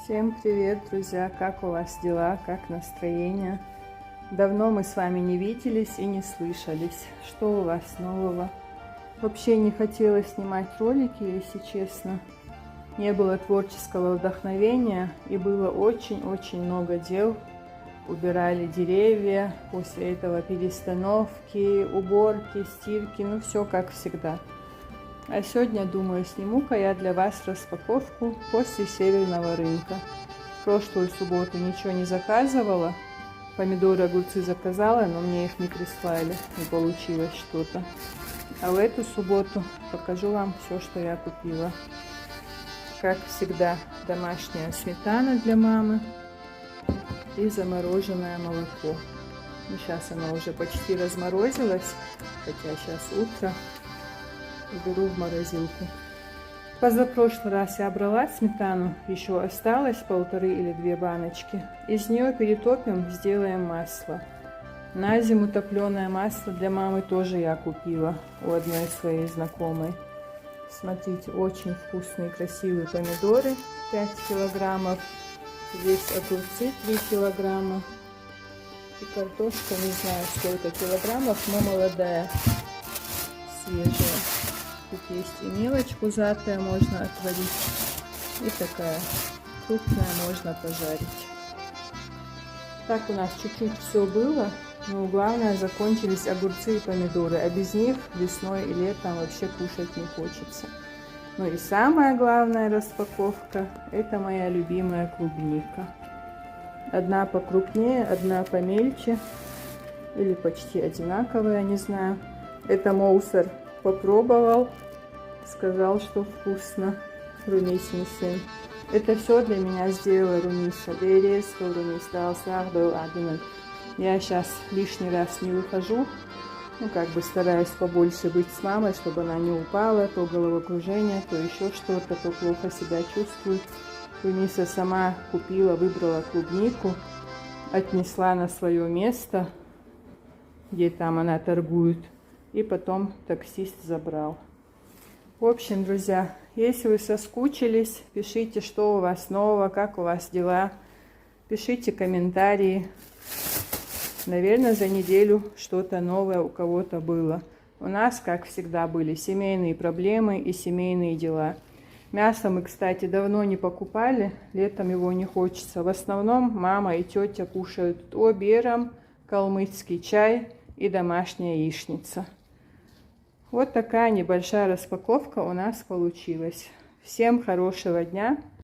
Всем привет, друзья! Как у вас дела? Как настроение? Давно мы с вами не виделись и не слышались. Что у вас нового? Вообще не хотела снимать ролики, если честно. Не было творческого вдохновения и было очень-очень много дел. Убирали деревья, после этого перестановки, уборки, стирки, ну все как всегда. А сегодня, думаю, сниму-ка я для вас распаковку после Северного рынка. В прошлую субботу ничего не заказывала. Помидоры, огурцы заказала, но мне их не прислали, не получилось что-то. А в эту субботу покажу вам все, что я купила. Как всегда, домашняя сметана для мамы и замороженное молоко. Ну, сейчас оно уже почти разморозилось, хотя сейчас утро. И беру в морозилку. Позапрошлый раз я брала сметану, еще осталось 1,5 или 2 баночки. Из нее перетопим, сделаем масло. На зиму топленое масло для мамы тоже я купила у одной своей знакомой. Смотрите, очень вкусные, красивые помидоры, 5 килограммов. Здесь огурцы 3 килограмма. И картошка, не знаю сколько килограммов, но молодая, свежая. Тут есть и мелочь пузатая, можно отварить, и такая крупная можно пожарить. Так у нас чуть-чуть все было, но главное закончились огурцы и помидоры, а без них весной и летом вообще кушать не хочется. Ну и самая главная распаковка — это моя любимая клубника. Одна покрупнее, одна помельче, или почти одинаковая, не знаю. Это Моусер попробовал, сказал, что вкусно. Румисин сын. Это все для меня сделала Румиса. Я сейчас лишний раз не выхожу. Ну, как бы стараюсь побольше быть с мамой, чтобы она не упала, то головокружение, то еще что-то, то плохо себя чувствует. Румиса сама купила, выбрала клубнику, отнесла на свое место, где там она торгует. И потом таксист забрал. В общем, друзья, если вы соскучились, пишите, что у вас нового, как у вас дела. Пишите комментарии. Наверное, за неделю что-то новое у кого-то было. У нас, как всегда, были семейные проблемы и семейные дела. Мясо мы, кстати, давно не покупали. Летом его не хочется. В основном мама и тетя кушают обером, калмыцкий чай и домашняя яичница. Вот такая небольшая распаковка у нас получилась. Всем хорошего дня!